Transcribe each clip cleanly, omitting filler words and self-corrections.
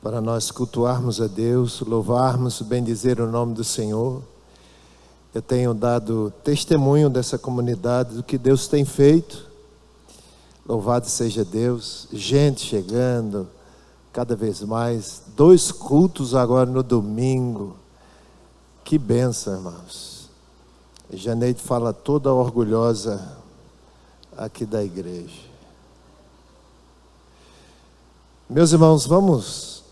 para nós cultuarmos a Deus, louvarmos, bendizer o nome do Senhor. Eu tenho dado testemunho dessa comunidade, do que Deus tem feito. Louvado seja Deus. Gente chegando cada vez mais. 2 cultos agora no domingo. Que bênção, irmãos. Janeide fala toda orgulhosa aqui da igreja. Meus irmãos, vamos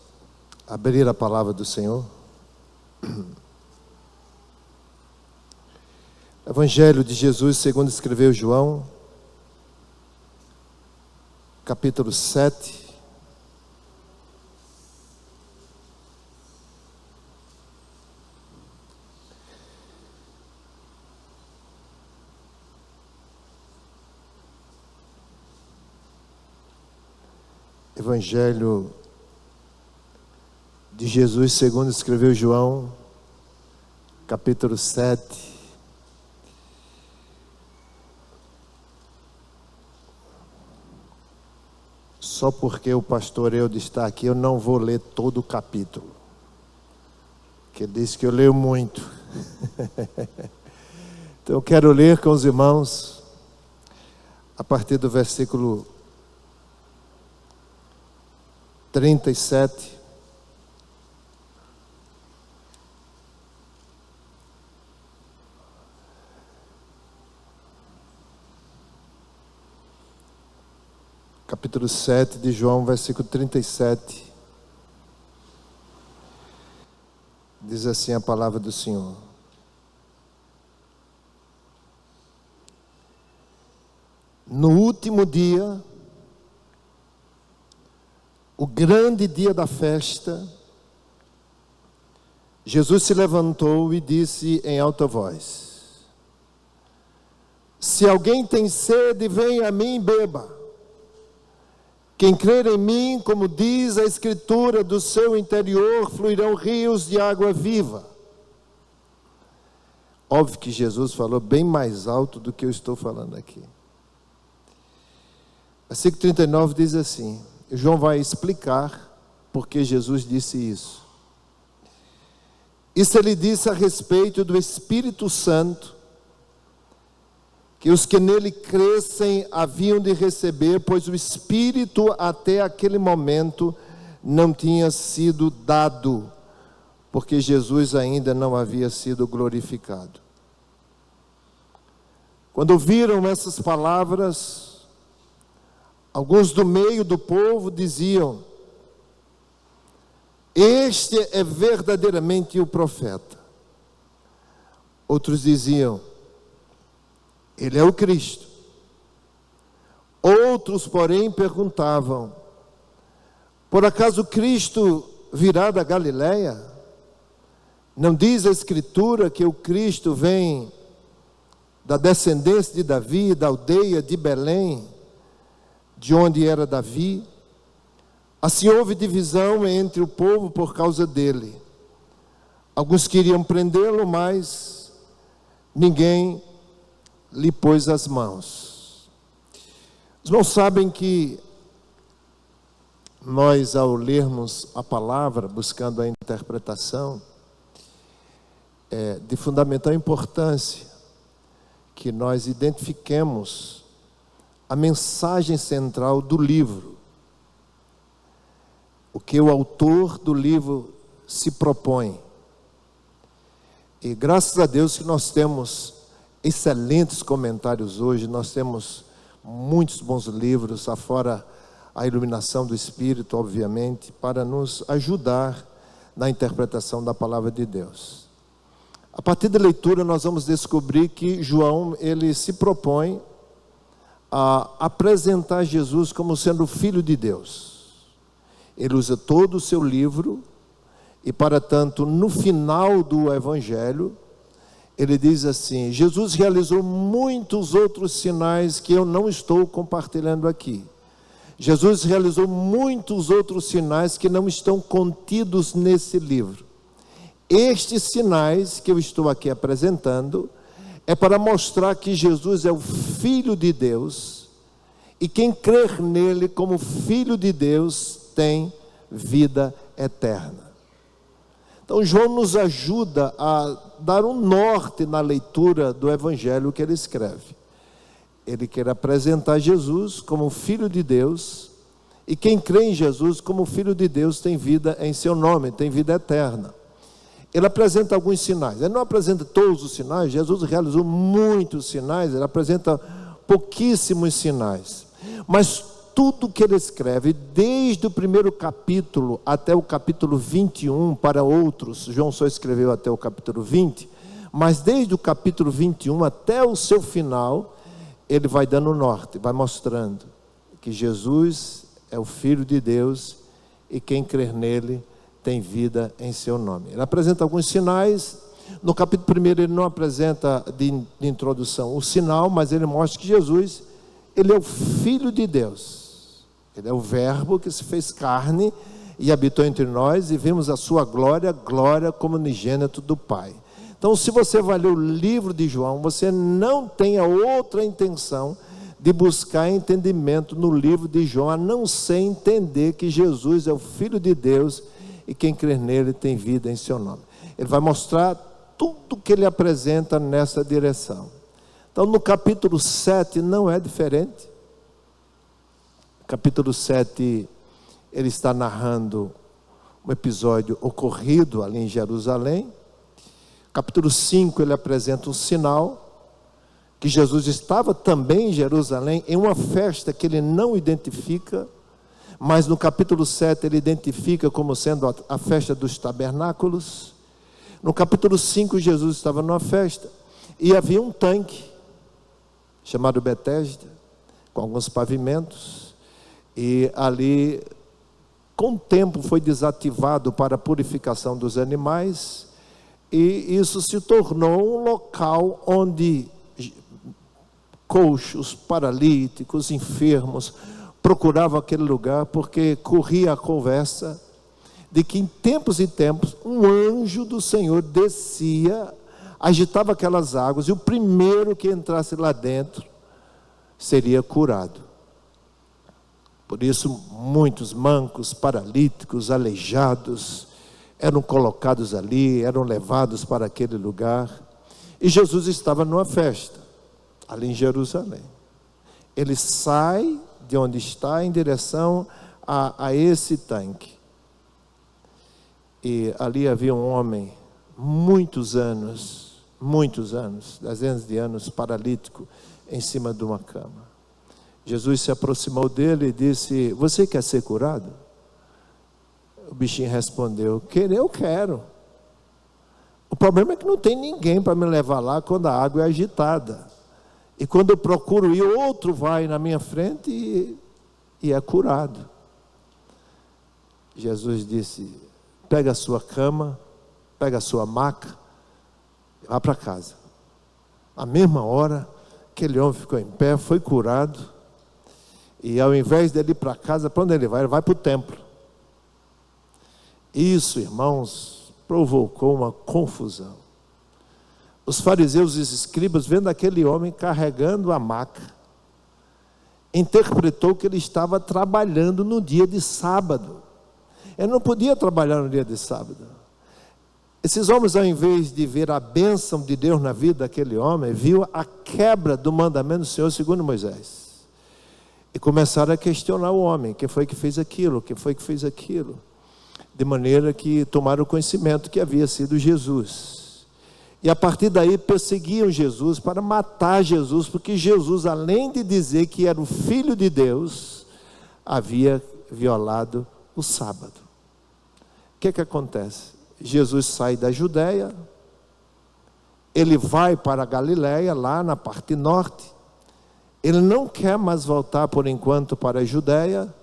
abrir a palavra do Senhor. Evangelho de Jesus segundo escreveu João, capítulo 7. Evangelho de Jesus segundo escreveu João, capítulo 7. Só porque o pastor Eudes está aqui, eu não vou ler todo o capítulo, que ele disse que eu leio muito. Então eu quero ler com os irmãos a partir do versículo 37. Capítulo 7 de João, versículo 37. Diz assim a palavra do Senhor. No último dia, o grande dia da festa, Jesus se levantou e disse em alta voz: se alguém tem sede, venha a mim e beba. Quem crer em mim, como diz a Escritura, do seu interior fluirão rios de água viva. Óbvio que Jesus falou bem mais alto do que eu estou falando aqui. Versículo 39 diz assim, João vai explicar porque Jesus disse isso. Isso ele disse a respeito do Espírito Santo, que os que nele crescem haviam de receber, pois o Espírito até aquele momento não tinha sido dado, porque Jesus ainda não havia sido glorificado. Quando ouviram essas palavras, alguns do meio do povo diziam: este é verdadeiramente o profeta. Outros diziam: ele é o Cristo. Outros, porém, perguntavam: por acaso Cristo virá da Galileia? Não diz a Escritura que o Cristo vem da descendência de Davi, da aldeia de Belém, de onde era Davi? Assim houve divisão entre o povo por causa dele. Alguns queriam prendê-lo, mas ninguém lhe pôs as mãos. Os irmãos sabem que nós, ao lermos a palavra, buscando a interpretação, é de fundamental importância que nós identifiquemos a mensagem central do livro, o que o autor do livro se propõe. E graças a Deus que nós temos excelentes comentários hoje, nós temos muitos bons livros, afora a iluminação do Espírito, obviamente, para nos ajudar na interpretação da palavra de Deus. A partir da leitura nós vamos descobrir que João, ele se propõe a apresentar Jesus como sendo o Filho de Deus. Ele usa todo o seu livro e, para tanto, no final do Evangelho, ele diz assim: Jesus realizou muitos outros sinais que eu não estou compartilhando aqui. Jesus realizou muitos outros sinais que não estão contidos nesse livro. Estes sinais que eu estou aqui apresentando é para mostrar que Jesus é o Filho de Deus, e quem crer nele como Filho de Deus tem vida eterna. Então João nos ajuda a dar um norte na leitura do evangelho que ele escreve. Ele quer apresentar Jesus como Filho de Deus, e quem crê em Jesus como Filho de Deus tem vida em seu nome, tem vida eterna. Ele apresenta alguns sinais, ele não apresenta todos os sinais. Jesus realizou muitos sinais, ele apresenta pouquíssimos sinais, mas tudo que ele escreve, desde o primeiro capítulo até o capítulo 21, para outros, João só escreveu até o capítulo 20, mas desde o capítulo 21 até o seu final, ele vai dando norte, vai mostrando que Jesus é o Filho de Deus, e quem crer nele tem vida em seu nome. Ele apresenta alguns sinais. No capítulo 1 ele não apresenta de introdução o sinal, mas ele mostra que Jesus, ele é o Filho de Deus, ele é o Verbo que se fez carne e habitou entre nós, e vimos a sua glória, glória como unigênito do Pai. Então, se você vai ler o livro de João, você não tenha outra intenção de buscar entendimento no livro de João, a não ser entender que Jesus é o Filho de Deus, e quem crer nele tem vida em seu nome. Ele vai mostrar tudo que ele apresenta nessa direção. Então, no capítulo 7 não é diferente. Capítulo 7, ele está narrando um episódio ocorrido ali em Jerusalém. Capítulo 5, ele apresenta um sinal, que Jesus estava também em Jerusalém, em uma festa que ele não identifica, mas no capítulo 7 ele identifica como sendo a festa dos tabernáculos. No capítulo 5, Jesus estava numa festa, e havia um tanque, chamado Betesda, com alguns pavimentos, e ali, com o tempo, foi desativado para a purificação dos animais, e isso se tornou um local onde coxos, paralíticos, enfermos procuravam aquele lugar, porque corria a conversa de que em tempos e tempos um anjo do Senhor descia, agitava aquelas águas, e o primeiro que entrasse lá dentro seria curado. Por isso muitos mancos, paralíticos, aleijados eram colocados ali, eram levados para aquele lugar. E Jesus estava numa festa ali em Jerusalém. Ele sai de onde está em direção a esse tanque. E ali havia um homem, muitos anos, dezenas de anos, paralítico, em cima de uma cama. Jesus se aproximou dele e disse: você quer ser curado? O bichinho respondeu: eu quero. O problema é que não tem ninguém para me levar lá quando a água é agitada. E quando eu procuro ir, outro vai na minha frente e é curado. Jesus disse: pega a sua cama, pega a sua maca, vá para casa. À mesma hora, aquele homem ficou em pé, foi curado. E ao invés dele ir para casa, para onde ele vai? Ele vai para o templo. Isso, irmãos, provocou uma confusão. Os fariseus e os escribas, vendo aquele homem carregando a maca, interpretou que ele estava trabalhando no dia de sábado. Ele não podia trabalhar no dia de sábado. Esses homens, ao invés de ver a bênção de Deus na vida daquele homem, viu a quebra do mandamento do Senhor segundo Moisés. E começaram a questionar o homem: quem foi que fez aquilo? Quem foi que fez aquilo? De maneira que tomaram conhecimento que havia sido Jesus. E a partir daí perseguiam Jesus para matar Jesus, porque Jesus, além de dizer que era o Filho de Deus, havia violado o sábado. O que acontece? Jesus sai da Judéia, ele vai para a Galiléia, lá na parte norte. Ele não quer mais voltar por enquanto para a Judéia,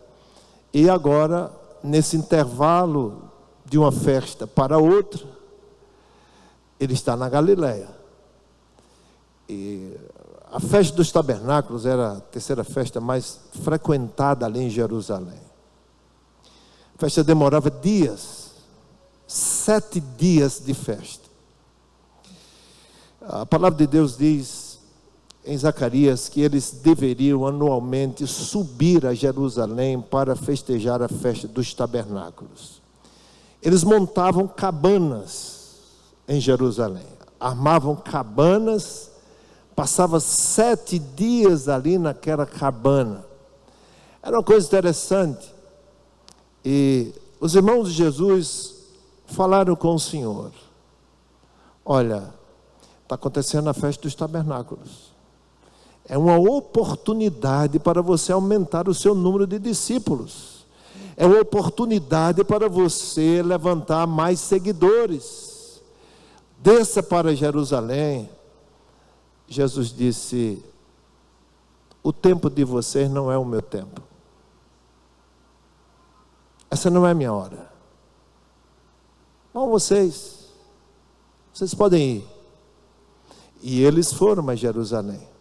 e agora, nesse intervalo de uma festa para outra, ele está na Galiléia. E a festa dos tabernáculos era a terceira festa mais frequentada ali em Jerusalém. A festa demorava dias, 7 dias de festa. A palavra de Deus diz em Zacarias que eles deveriam anualmente subir a Jerusalém para festejar a festa dos tabernáculos. Eles montavam cabanas em Jerusalém, armavam cabanas, passavam 7 dias ali naquela cabana. Era uma coisa interessante. E os irmãos de Jesus falaram com o Senhor: olha, está acontecendo a festa dos tabernáculos. É uma oportunidade para você aumentar o seu número de discípulos. É uma oportunidade para você levantar mais seguidores. Desça para Jerusalém. Jesus disse: o tempo de vocês não é o meu tempo. Essa não é a minha hora. Vão vocês podem ir. E eles foram a Jerusalém.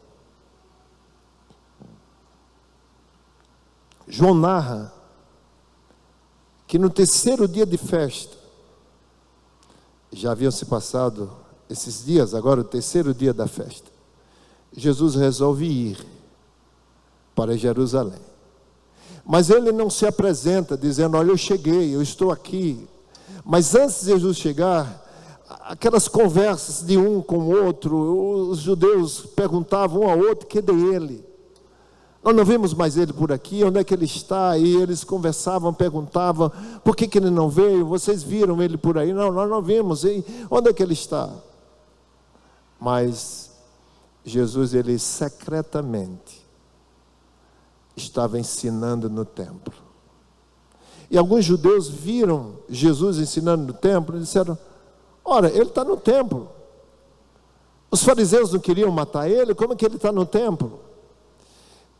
João narra que no 3º dia de festa, já haviam se passado esses dias, agora o 3º dia da festa, Jesus resolve ir para Jerusalém. Mas ele não se apresenta dizendo: olha, eu cheguei, eu estou aqui. Mas antes de Jesus chegar, aquelas conversas de um com o outro, os judeus perguntavam um ao outro: cadê ele? Nós não vimos mais ele por aqui, onde é que ele está? E eles conversavam, perguntavam: por que ele não veio? Vocês viram ele por aí? Não, nós não vimos. E onde é que ele está? Mas Jesus, ele secretamente estava ensinando no templo. E alguns judeus viram Jesus ensinando no templo e disseram: ora, ele está no templo. Os fariseus não queriam matar ele, como é que ele está no templo?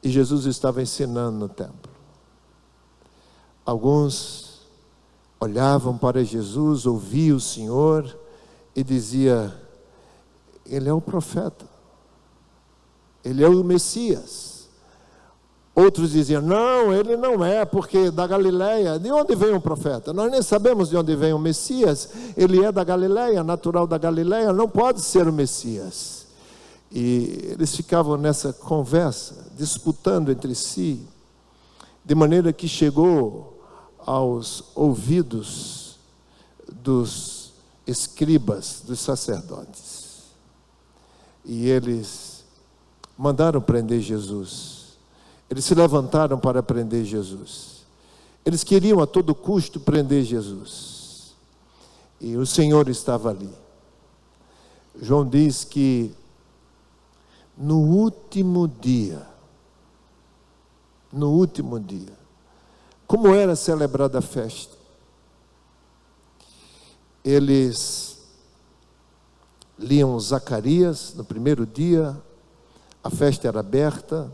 E Jesus estava ensinando no templo. Alguns olhavam para Jesus, ouviam o Senhor e dizia: ele é o profeta, ele é o Messias. Outros diziam: não, ele não é, porque da Galileia. De onde vem um profeta? Nós nem sabemos de onde vem o Messias. Ele é da Galileia, natural da Galileia, não pode ser o Messias. E eles ficavam nessa conversa, disputando entre si, de maneira que chegou aos ouvidos dos escribas, dos sacerdotes. E eles mandaram prender Jesus. Eles se levantaram para prender Jesus. Eles queriam a todo custo prender Jesus. E o Senhor estava ali. João diz que no último dia, como era celebrada a festa? Eles liam Zacarias no primeiro dia, a festa era aberta,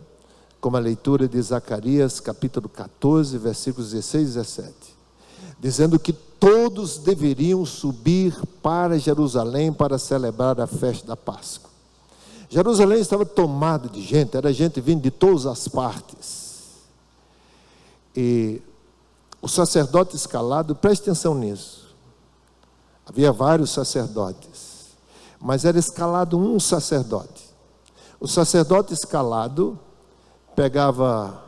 como a leitura de Zacarias, capítulo 14, versículos 16 e 17, dizendo que todos deveriam subir para Jerusalém para celebrar a festa da Páscoa. Jerusalém estava tomada de gente, era gente vindo de todas as partes. E o sacerdote escalado, preste atenção nisso, havia vários sacerdotes, mas era escalado um sacerdote. O sacerdote escalado pegava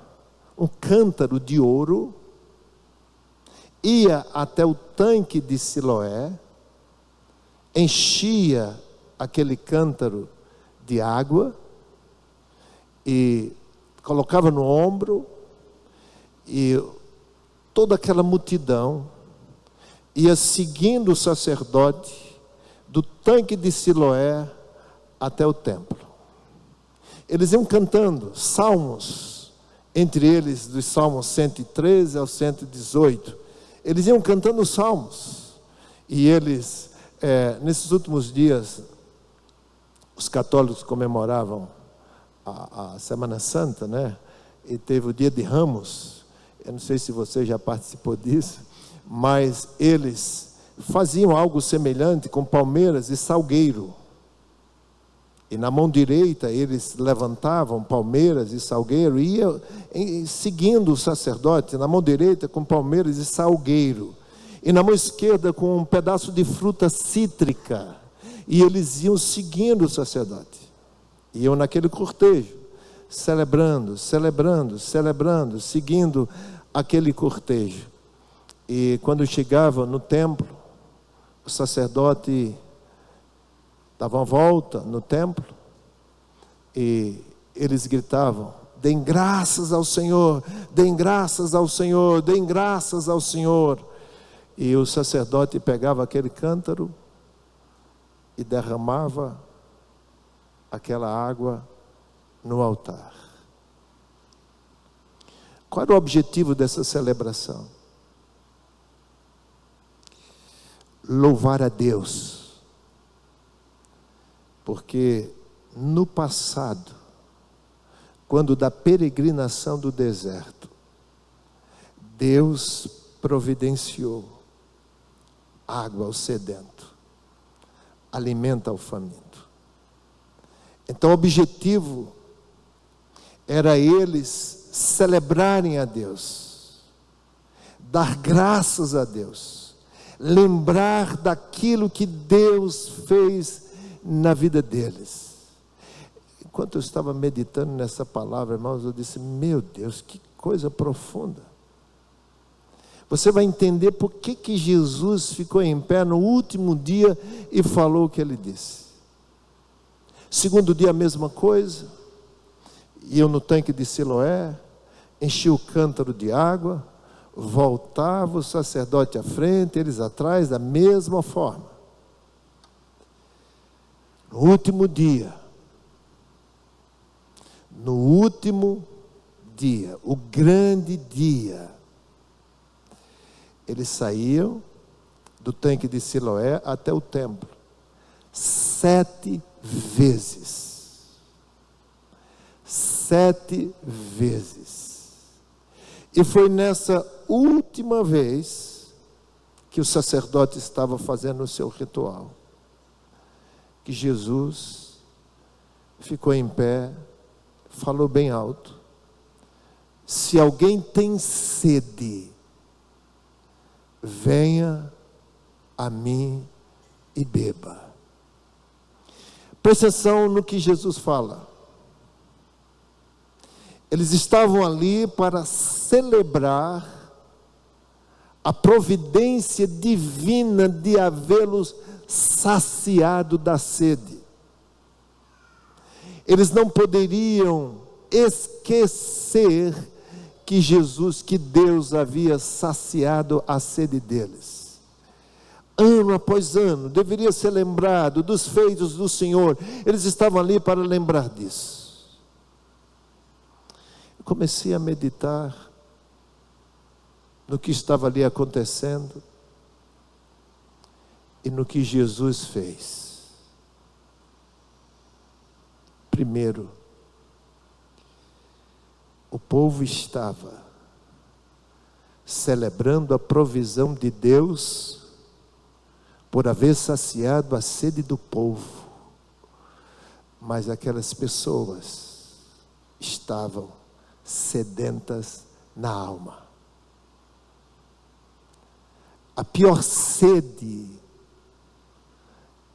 um cântaro de ouro, ia até o tanque de Siloé, enchia aquele cântaro de água e colocava no ombro, e toda aquela multidão ia seguindo o sacerdote do tanque de Siloé até o templo. Eles iam cantando salmos, entre eles dos salmos 113 ao 118. Eles iam cantando salmos. E eles, nesses últimos dias, os católicos comemoravam a Semana Santa, né? E teve o dia de Ramos. Eu não sei se você já participou disso, mas eles faziam algo semelhante com palmeiras e salgueiro. E na mão direita eles levantavam palmeiras e salgueiro, e iam seguindo o sacerdote, na mão direita com palmeiras e salgueiro, e na mão esquerda com um pedaço de fruta cítrica, e eles iam seguindo o sacerdote. Iam naquele cortejo, celebrando, celebrando, celebrando, seguindo aquele cortejo. E quando chegavam no templo, o sacerdote dava uma volta no templo e eles gritavam: deem graças ao Senhor, deem graças ao Senhor, deem graças ao Senhor. E o sacerdote pegava aquele cântaro e derramava aquela água no altar. Qual era o objetivo dessa celebração? Louvar a Deus, porque no passado, quando da peregrinação do deserto, Deus providenciou água ao sedento, alimento ao faminto. Então o objetivo era eles celebrarem a Deus, dar graças a Deus, lembrar daquilo que Deus fez na vida deles. Enquanto eu estava meditando nessa palavra, irmãos, eu disse: meu Deus, que coisa profunda. Você vai entender por que Jesus ficou em pé no último dia e falou o que ele disse. Segundo dia a mesma coisa, iam no tanque de Siloé, enchia o cântaro de água, voltava o sacerdote à frente, eles atrás, da mesma forma. No último dia, o grande dia, eles saíam do tanque de Siloé até o templo 7 vezes. 7 vezes. E foi nessa última vez que o sacerdote estava fazendo o seu ritual, que Jesus ficou em pé, falou bem alto: se alguém tem sede, venha a mim e beba. Presta atenção no que Jesus fala. Eles estavam ali para celebrar a providência divina de havê-los saciado da sede. Eles não poderiam esquecer que Deus havia saciado a sede deles. Ano após ano, deveria ser lembrado dos feitos do Senhor. Eles estavam ali para lembrar disso. Eu comecei a meditar no que estava ali acontecendo e no que Jesus fez. Primeiro, o povo estava celebrando a provisão de Deus por haver saciado a sede do povo, mas aquelas pessoas estavam sedentas na alma. A pior sede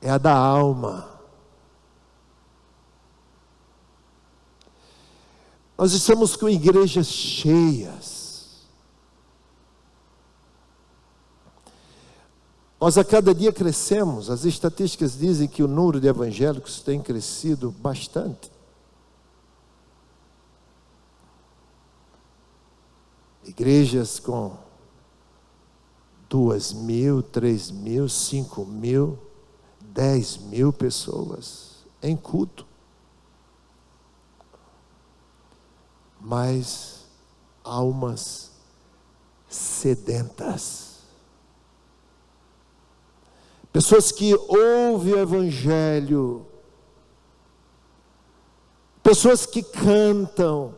é a da alma. Nós estamos com igrejas cheias. Nós a cada dia crescemos. As estatísticas dizem que o número de evangélicos tem crescido bastante. Igrejas com 2.000, 3.000, 5.000, 10.000 pessoas em culto. Mas almas sedentas. Pessoas que ouvem o Evangelho. Pessoas que cantam.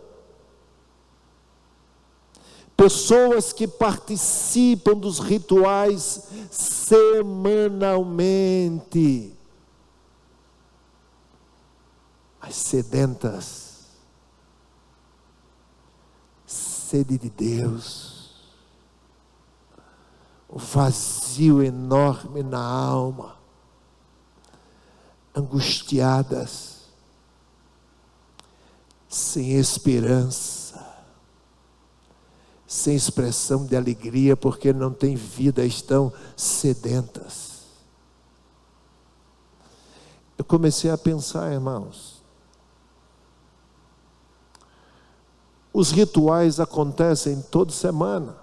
Pessoas que participam dos rituais semanalmente. Mas sedentas. Sede de Deus, o vazio enorme na alma, angustiadas, sem esperança, sem expressão de alegria, porque não têm vida, estão sedentas. Eu comecei a pensar, irmãos, os rituais acontecem toda semana.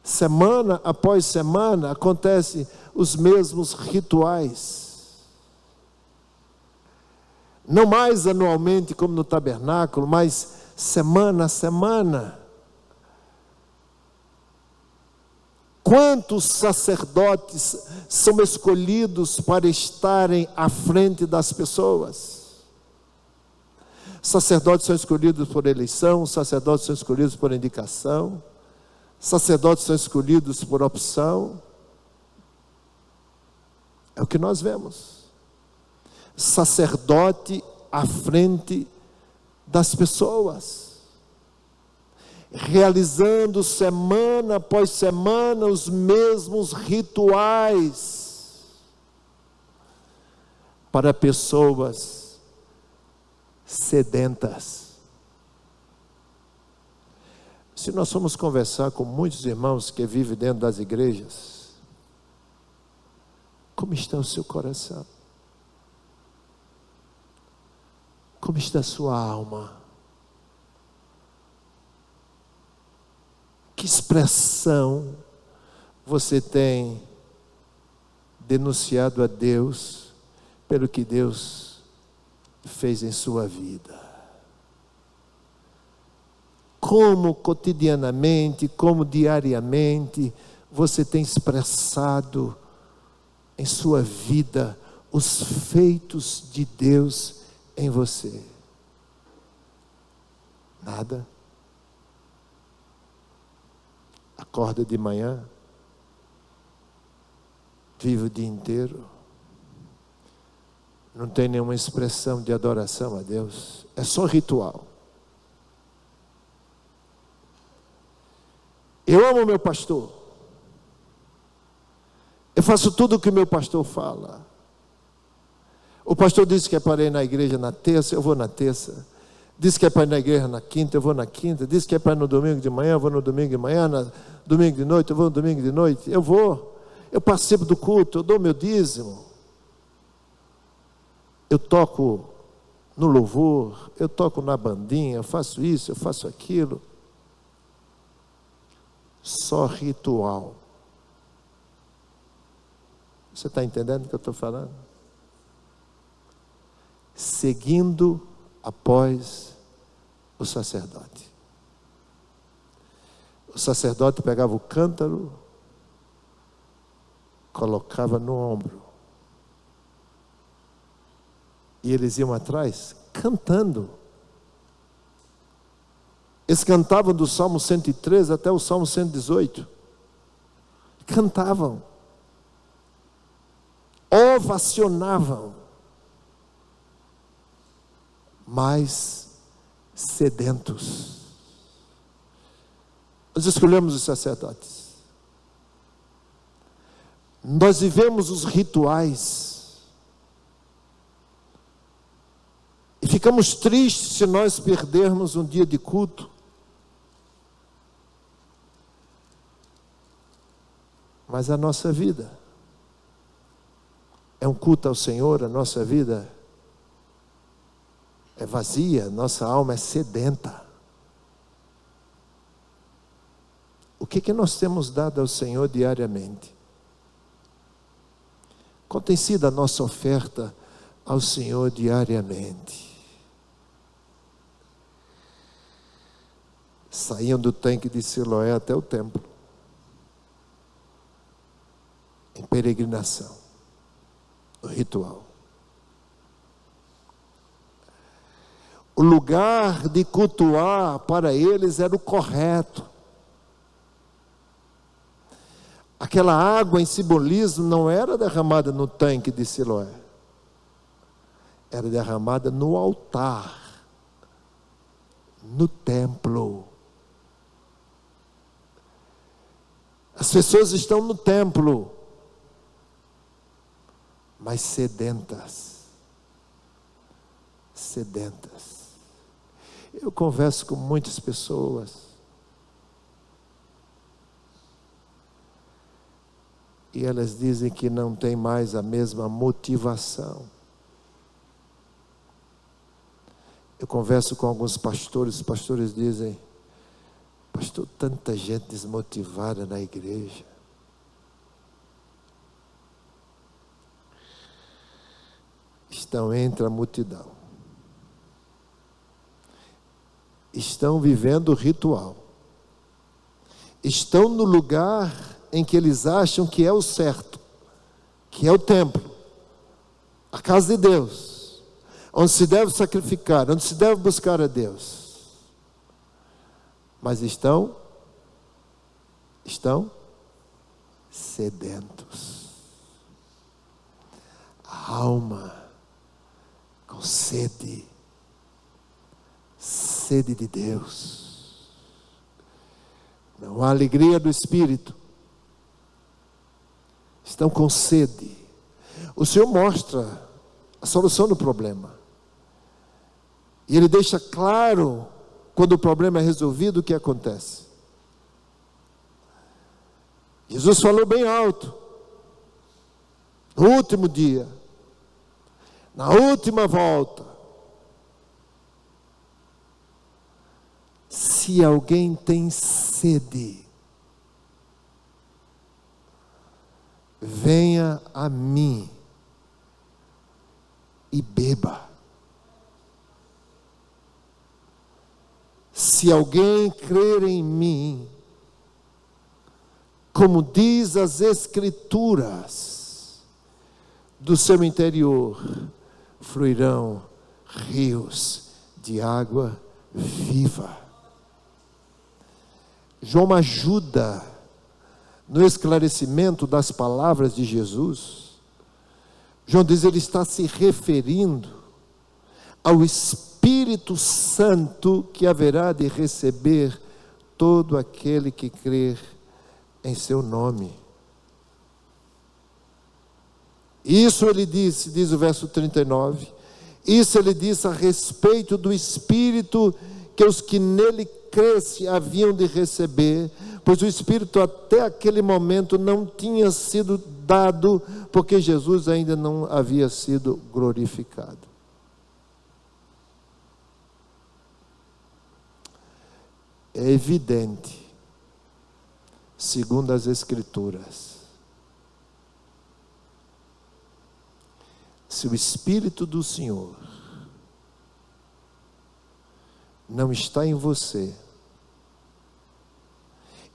Semana após semana acontecem os mesmos rituais. Não mais anualmente como no tabernáculo, mas semana a semana. Quantos sacerdotes são escolhidos para estarem à frente das pessoas? Sacerdotes são escolhidos por eleição, sacerdotes são escolhidos por indicação, sacerdotes são escolhidos por opção. É o que nós vemos. Sacerdote à frente das pessoas, realizando semana após semana os mesmos rituais para pessoas sedentas. Se nós formos conversar com muitos irmãos que vivem dentro das igrejas, como está o seu coração? Como está a sua alma? Que expressão você tem denunciado a Deus pelo que Deus fez em sua vida? Como cotidianamente, como diariamente, você tem expressado em sua vida os feitos de Deus em você? Nada. Acorda de manhã, vive o dia inteiro, não tem nenhuma expressão de adoração a Deus, é só ritual. Eu amo meu pastor, eu faço tudo o que meu pastor fala. O pastor disse que é para ir na igreja na terça, eu vou na terça. Disse que é para ir na igreja na quinta, eu vou na quinta. Disse que é para ir no domingo de manhã, eu vou no domingo de manhã. Domingo de noite, eu vou no domingo de noite. Eu vou, eu participo do culto, eu dou meu dízimo. Eu toco no louvor, eu toco na bandinha, eu faço isso, eu faço aquilo. Só ritual. Você está entendendo o que eu estou falando? Seguindo após o sacerdote. O sacerdote pegava o cântaro, colocava no ombro, e eles iam atrás cantando. Eles cantavam do Salmo 113 até o Salmo 118. Cantavam, ovacionavam, mas sedentos. Nós escolhemos os sacerdotes. Nós vivemos os rituais. E ficamos tristes se nós perdermos um dia de culto. Mas a nossa vida é um culto ao Senhor, a nossa vida é vazia, nossa alma é sedenta. O que nós temos dado ao Senhor diariamente? Qual tem sido a nossa oferta ao Senhor diariamente? Saíam do tanque de Siloé até o templo, em peregrinação, o ritual. O lugar de cultuar para eles era o correto. Aquela água em simbolismo não era derramada no tanque de Siloé, era derramada no altar, no templo. As pessoas estão no templo, mas sedentas. Sedentas. Eu converso com muitas pessoas. E elas dizem que não tem mais a mesma motivação. Eu converso com alguns pastores, os pastores dizem: pastor, tanta gente desmotivada na igreja. Estão entre a multidão. Estão vivendo o ritual. Estão no lugar em que eles acham que é o certo, que é o templo, a casa de Deus, onde se deve sacrificar, onde se deve buscar a Deus. Mas estão sedentos. A alma com sede de Deus. Não há alegria do Espírito. Estão com sede. O Senhor mostra a solução do problema. E Ele deixa claro, quando o problema é resolvido, o que acontece. Jesus falou bem alto, no último dia, na última volta: se alguém tem sede, venha a mim e beba. Se alguém crer em mim, como diz as Escrituras, do seu interior fluirão rios de água viva. João ajuda no esclarecimento das palavras de Jesus. João diz: ele está se referindo ao Espírito Santo que haverá de receber todo aquele que crer em seu nome. Isso ele disse, diz o verso 39, isso ele disse a respeito do Espírito que os que nele crescem haviam de receber, pois o Espírito até aquele momento não tinha sido dado, porque Jesus ainda não havia sido glorificado. É evidente, segundo as Escrituras, se o Espírito do Senhor não está em você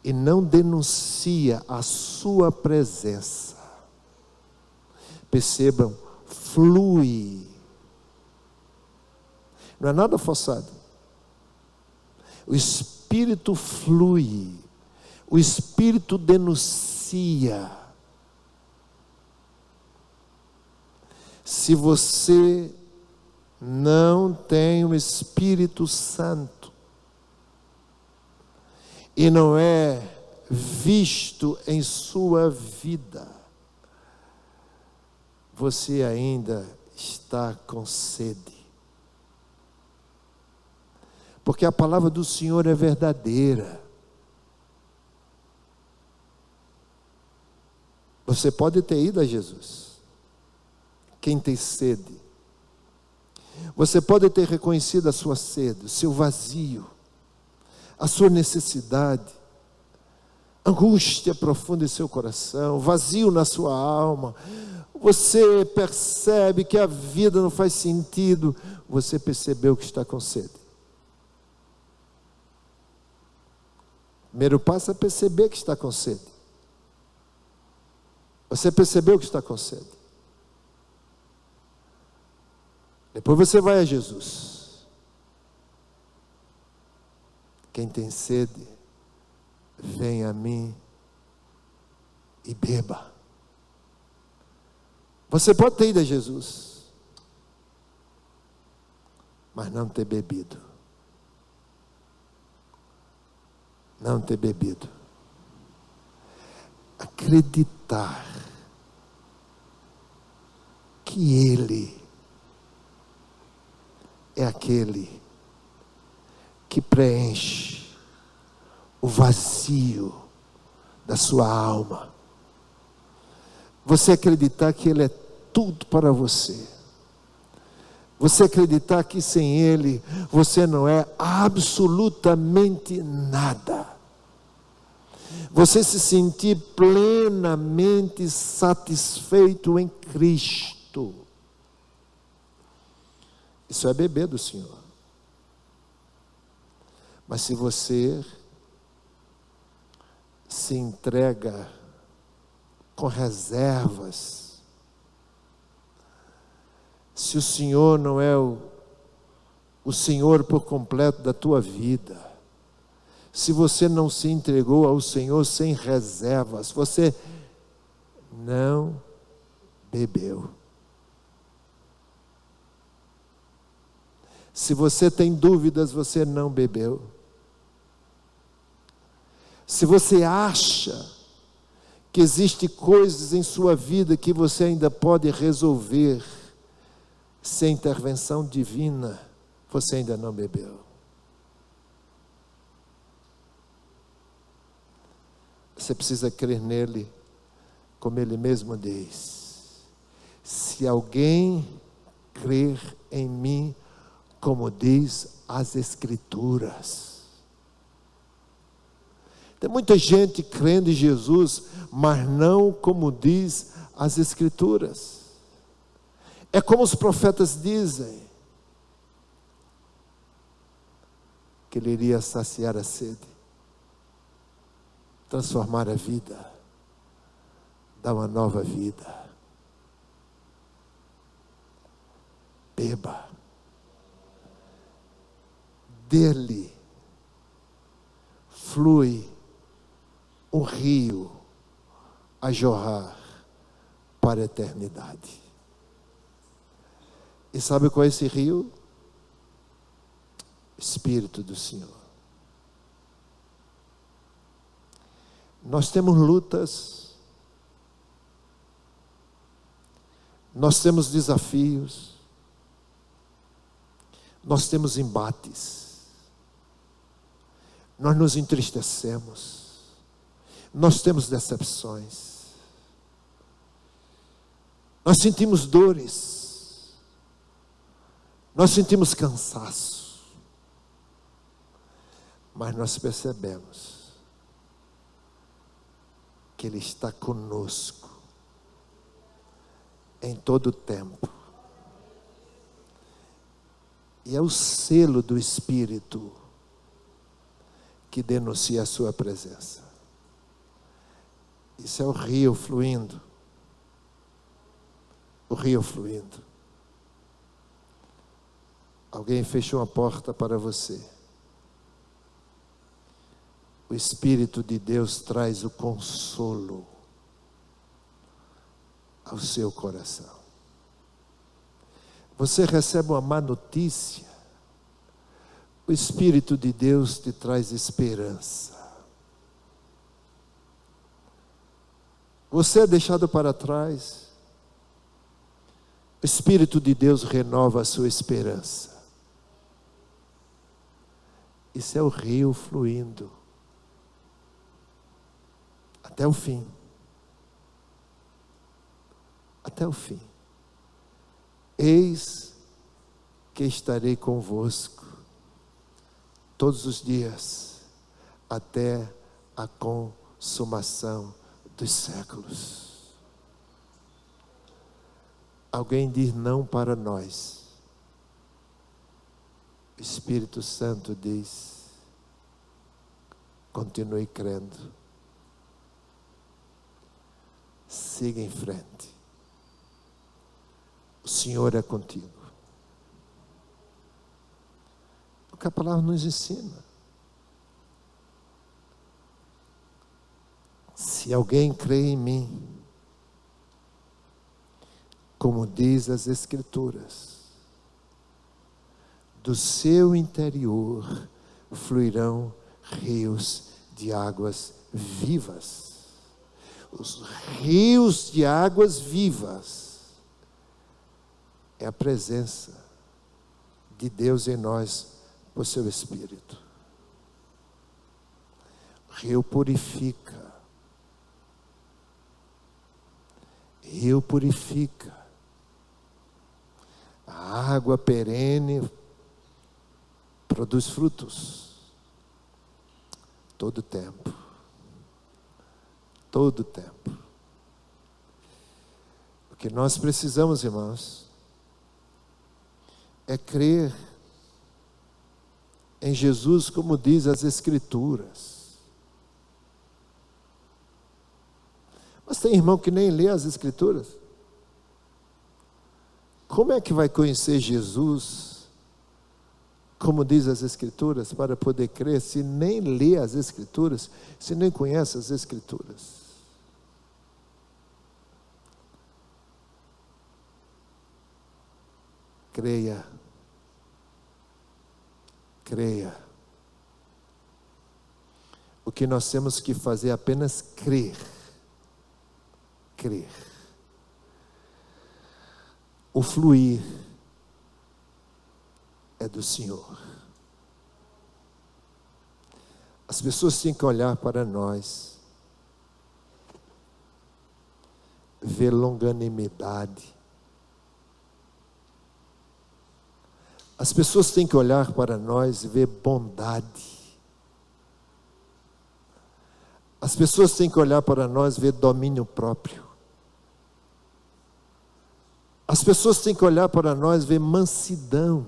e não denuncia a sua presença, percebam, flui, não é nada forçado, o Espírito flui, o Espírito denuncia. Se você não tem o Espírito Santo e não é visto em sua vida, você ainda está com sede. Porque a palavra do Senhor é verdadeira. Você pode ter ido a Jesus. Quem tem sede. Você pode ter reconhecido a sua sede, o seu vazio, a sua necessidade, angústia profunda em seu coração, vazio na sua alma. Você percebe que a vida não faz sentido. Você percebeu que está com sede. Primeiro passo é perceber que está com sede. Você percebeu que está com sede. Depois você vai a Jesus. Quem tem sede, venha a mim e beba. Você pode ter ido a Jesus, mas não ter bebido. Não ter bebido. Acreditar que Ele é aquele que preenche o vazio da sua alma. Você acreditar que Ele é tudo para você. Você acreditar que sem Ele você não é absolutamente nada. Você se sentir plenamente satisfeito em Cristo. Isso é beber do Senhor. Mas se você se entrega com reservas, se o Senhor não é o Senhor por completo da tua vida, se você não se entregou ao Senhor sem reservas, você não bebeu. Se você tem dúvidas, você não bebeu. Se você acha que existem coisas em sua vida que você ainda pode resolver sem intervenção divina, você ainda não bebeu. Você precisa crer nele, como ele mesmo diz: se alguém crer em mim, como diz as Escrituras. Tem muita gente crendo em Jesus, mas não como diz as Escrituras. É como os profetas dizem, que Ele iria saciar a sede, transformar a vida, dar uma nova vida. Beba. Dele flui um rio a jorrar para a eternidade. E sabe qual é esse rio? Espírito do Senhor. Nós temos lutas, nós temos desafios, nós temos embates, nós nos entristecemos, nós temos decepções, nós sentimos dores, nós sentimos cansaço, mas nós percebemos que Ele está conosco em todo o tempo. E é o selo do Espírito que denuncia a sua presença. Isso é o rio fluindo. O rio fluindo. Alguém fechou uma porta para você. O Espírito de Deus traz o consolo ao seu coração. Você recebe uma má notícia, o Espírito de Deus te traz esperança. Você é deixado para trás, o Espírito de Deus renova a sua esperança. Isso é o rio fluindo até o fim. Até o fim. Eis que estarei convosco todos os dias, até a consumação dos séculos. Alguém diz não para nós. O Espírito Santo diz: continue crendo. Siga em frente. O Senhor é contigo. O que a palavra nos ensina. Se alguém crê em mim, como diz as Escrituras, do seu interior fluirão rios de águas vivas. Os rios de águas vivas é a presença de Deus em nós por seu Espírito. rio purifica. Rio purifica. A água perene produz frutos. Todo tempo. Todo tempo. O que nós precisamos, irmãos, é crer em Jesus, como diz as Escrituras. Mas tem irmão que nem lê as Escrituras. Como é que vai conhecer Jesus, como diz as Escrituras, para poder crer, se nem lê as Escrituras, se nem conhece as Escrituras? Creia. Creia. O que nós temos que fazer é apenas crer. Crer. O fluir é do Senhor. As pessoas têm que olhar para nós, ver longanimidade. As pessoas têm que olhar para nós e ver bondade. As pessoas têm que olhar para nós e ver domínio próprio. As pessoas têm que olhar para nós e ver mansidão,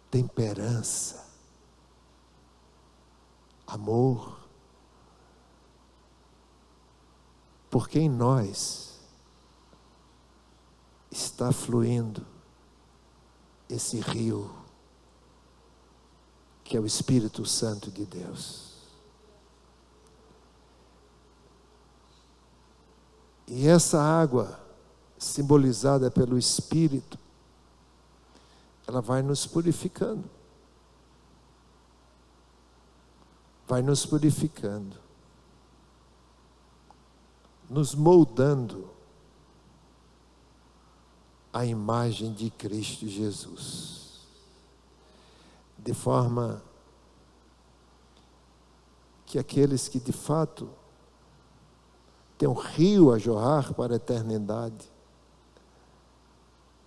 temperança, amor. Porque em nós está fluindo esse rio, que é o Espírito Santo de Deus. E essa água, simbolizada pelo Espírito, ela vai nos purificando. Vai nos purificando. Nos moldando a imagem de Cristo Jesus. De forma que aqueles que de fato têm um rio a jorrar para a eternidade,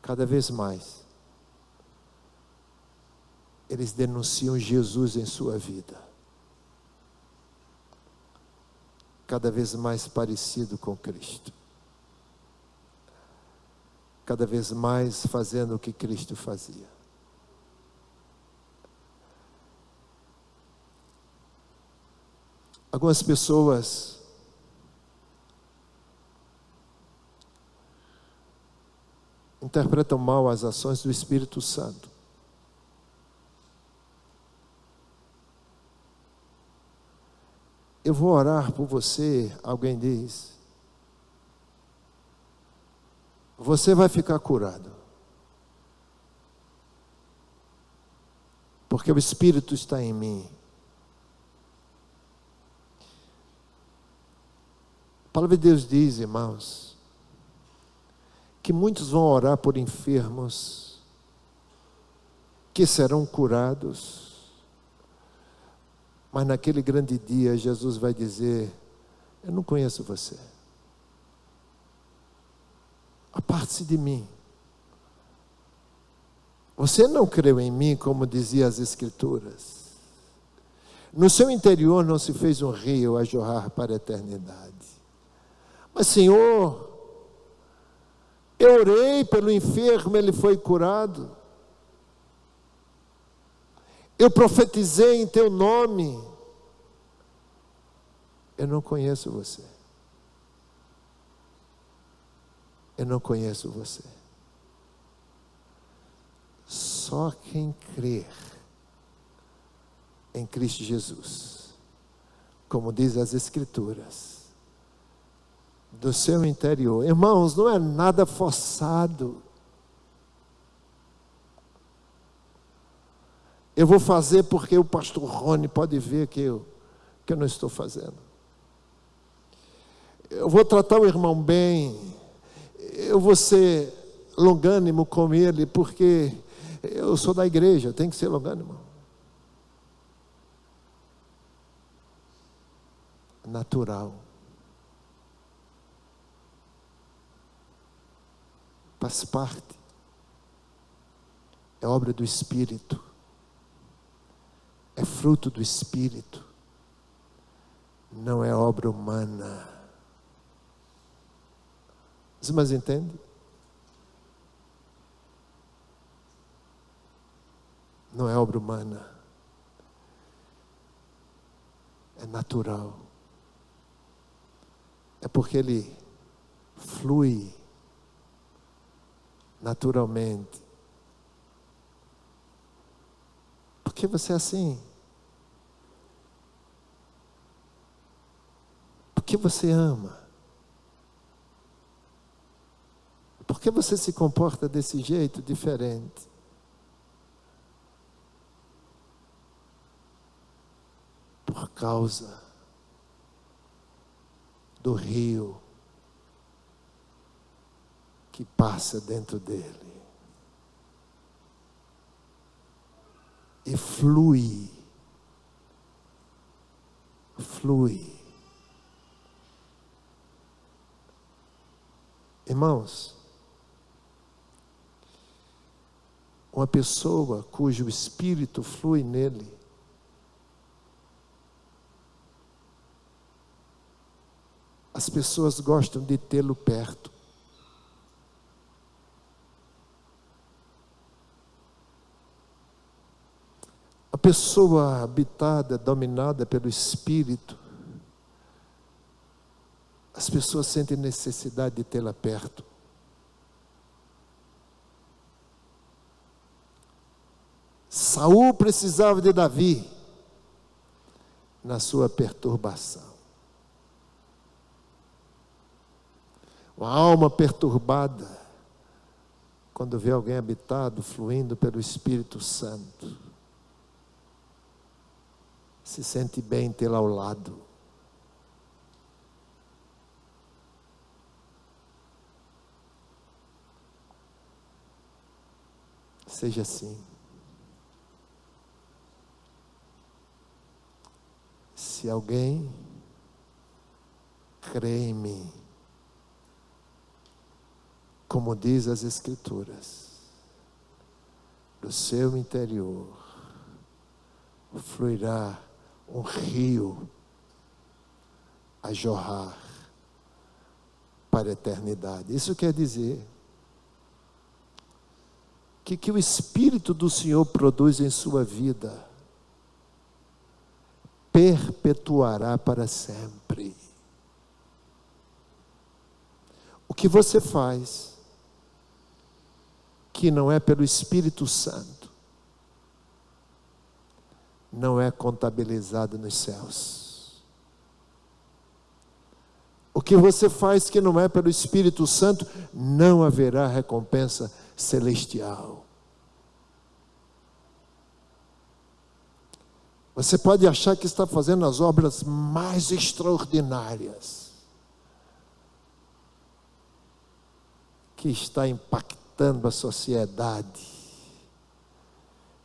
cada vez mais eles denunciam Jesus em sua vida, cada vez mais parecido com Cristo, cada vez mais fazendo o que Cristo fazia. Algumas pessoas interpretam mal as ações do Espírito Santo. Eu vou orar por você, alguém diz. Você vai ficar curado. Porque o Espírito está em mim. A palavra de Deus diz, irmãos, que muitos vão orar por enfermos, que serão curados, mas naquele grande dia Jesus vai dizer: eu não conheço você, aparte-se de mim, você não creu em mim, como dizia as Escrituras, no seu interior não se fez um rio a jorrar para a eternidade. Mas Senhor, eu orei pelo enfermo, ele foi curado. Eu profetizei em teu nome. Eu não conheço você. Eu não conheço você. Só quem crer em Cristo Jesus, como diz as Escrituras, do seu interior. Irmãos, não é nada forçado. Eu vou fazer porque o pastor Rony pode ver que eu não estou fazendo. Eu vou tratar o irmão bem. Eu vou ser longânimo com ele porque eu sou da igreja, tem que ser longânimo. natural. Faz parte. É obra do Espírito. É fruto do Espírito. Não é obra humana. Os irmãos entendem? Não é obra humana. É natural. É porque ele flui naturalmente. Por que você é assim? Por que você ama? Por que você se comporta desse jeito diferente? Por causa do rio que passa dentro dele e flui. Irmãos, uma pessoa cujo espírito flui nele, as pessoas gostam de tê-lo perto. A pessoa habitada, dominada pelo Espírito, as pessoas sentem necessidade de tê-la perto. Saul precisava de Davi na sua perturbação. Uma alma perturbada, quando vê alguém habitado, fluindo pelo Espírito Santo, se sente bem tê-lo ao lado. Seja assim. Se alguém crê em mim, como diz as Escrituras, do seu interior fluirá um rio a jorrar para a eternidade. Isso quer dizer que o Espírito do Senhor produz em sua vida perpetuará para sempre. O que você faz que não é pelo Espírito Santo não é contabilizado nos céus. O que você faz que não é pelo Espírito Santo, não haverá recompensa celestial. Você pode achar que está fazendo as obras mais extraordinárias, que está impactando a sociedade,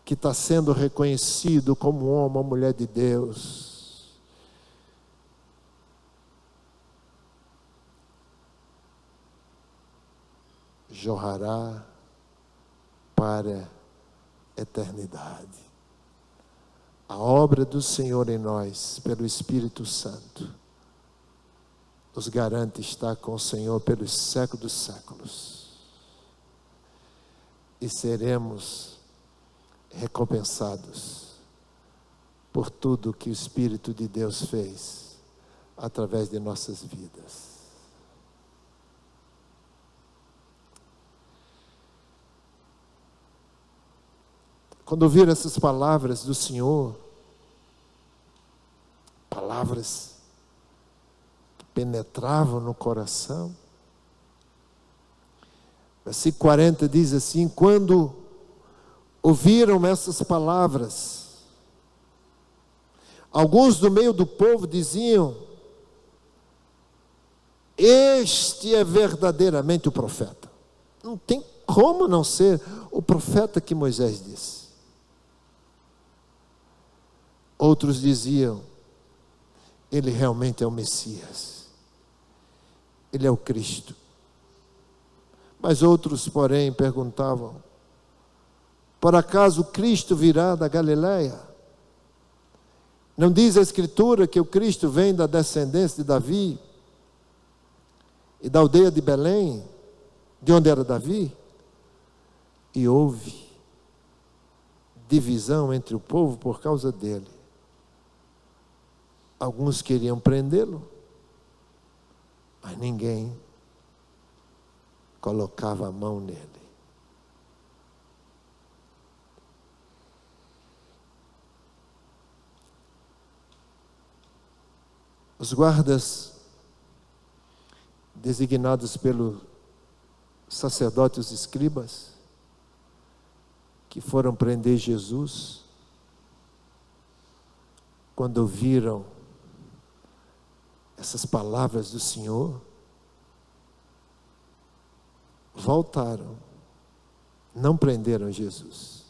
que está sendo reconhecido como um homem ou mulher de Deus. Jorrará para a eternidade. A obra do Senhor em nós, pelo Espírito Santo, nos garante estar com o Senhor pelos séculos dos séculos. E seremos recompensados por tudo que o Espírito de Deus fez através de nossas vidas. Quando ouvir essas palavras do Senhor, palavras que penetravam no coração, versículo 40 diz assim: quando ouviram essas palavras, alguns do meio do povo diziam: este é verdadeiramente o profeta. Não tem como não ser o profeta que Moisés disse. Outros diziam: Ele realmente é o Messias. Ele é o Cristo. Mas outros, porém, perguntavam: por acaso Cristo virá da Galileia? Não diz a Escritura que o Cristo vem da descendência de Davi e da aldeia de Belém, de onde era Davi? E houve divisão entre o povo por causa dele. Alguns queriam prendê-lo, mas ninguém colocava a mão nele. Os guardas, designados pelo sacerdote e os escribas, que foram prender Jesus, quando ouviram essas palavras do Senhor, voltaram, não prenderam Jesus.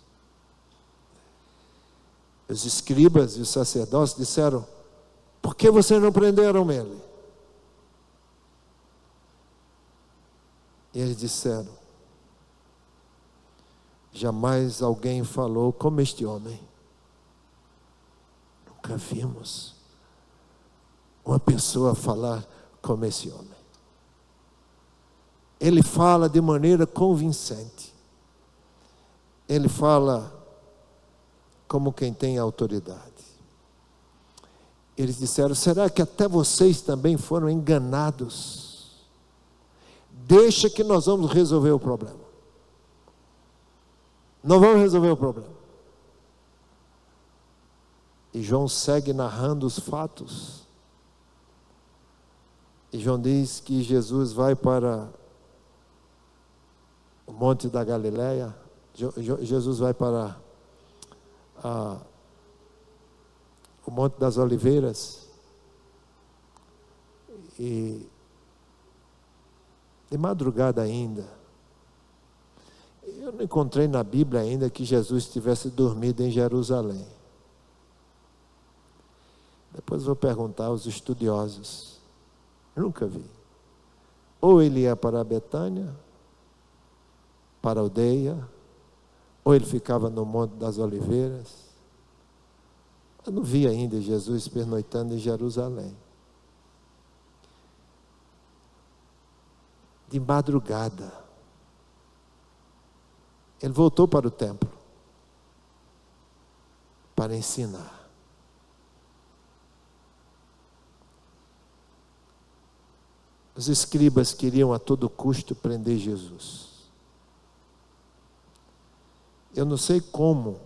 Os escribas e os sacerdotes disseram: por que vocês não prenderam ele? E eles disseram: jamais alguém falou como este homem. Nunca vimos uma pessoa falar como esse homem. Ele fala de maneira convincente. Ele fala como quem tem autoridade. Eles disseram: será que até vocês também foram enganados? Deixa que nós vamos resolver o problema. Nós vamos resolver o problema. E João segue narrando os fatos. E João diz que Jesus vai para o Monte da Galileia. Jesus vai para o Monte das Oliveiras. E de madrugada ainda, eu não encontrei na Bíblia ainda que Jesus tivesse dormido em Jerusalém. Depois vou perguntar aos estudiosos. Eu nunca vi. Ou ele ia para Betânia, para a aldeia, ou ele ficava no Monte das Oliveiras. Eu não vi ainda Jesus pernoitando em Jerusalém. De madrugada, ele voltou para o templo para ensinar. Os escribas queriam a todo custo prender Jesus. Eu não sei como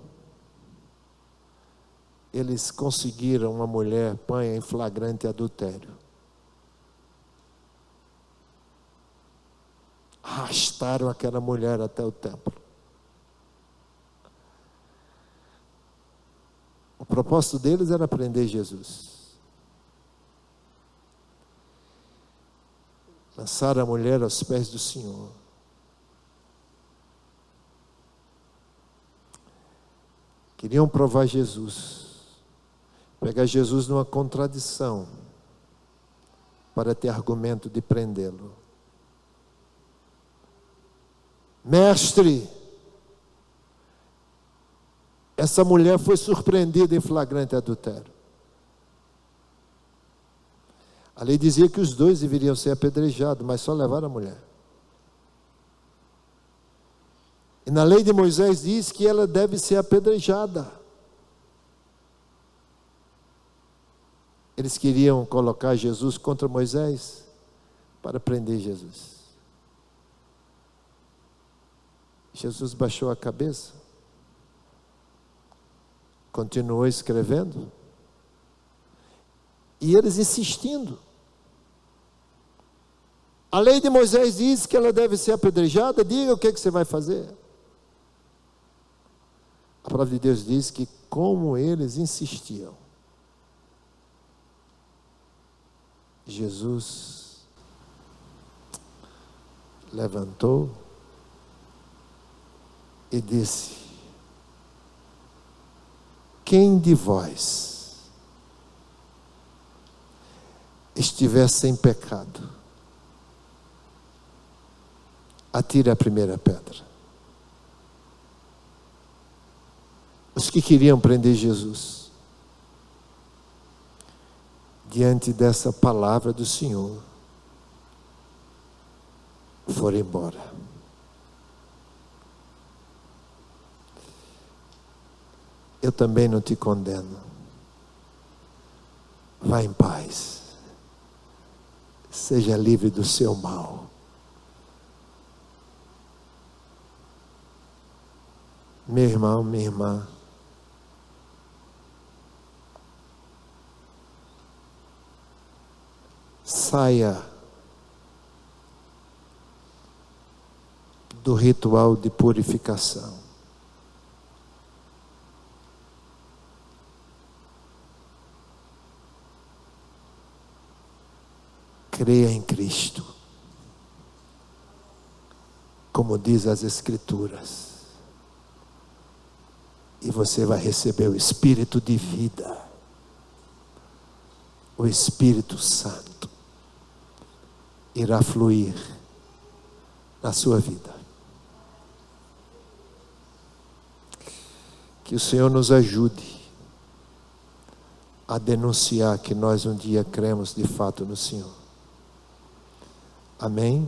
eles conseguiram uma mulher panha em flagrante adultério. Arrastaram aquela mulher até o templo. O propósito deles era prender Jesus. Lançaram a mulher aos pés do Senhor. Queriam provar Jesus. Pegar Jesus numa contradição para ter argumento de prendê-lo. Mestre, essa mulher foi surpreendida em flagrante adultério. A lei dizia que os dois deveriam ser apedrejados, mas só levaram a mulher. E na lei de Moisés diz que ela deve ser apedrejada. Eles queriam colocar Jesus contra Moisés para prender Jesus. Jesus baixou a cabeça, continuou escrevendo, e eles insistindo. A lei de Moisés diz que ela deve ser apedrejada, diga o que você vai fazer. A palavra de Deus diz que como eles insistiam, Jesus levantou e disse: quem de vós estiver sem pecado, atire a primeira pedra. Os que queriam prender Jesus, diante dessa palavra do Senhor, foram embora. Eu também não te condeno. Vá em paz. Seja livre do seu mal. Meu irmão, minha irmã, saia do ritual de purificação. Creia em Cristo, como diz as Escrituras, e você vai receber o Espírito de vida, o Espírito Santo irá fluir na sua vida. Que o Senhor nos ajude a denunciar que nós um dia cremos de fato no Senhor. Amém?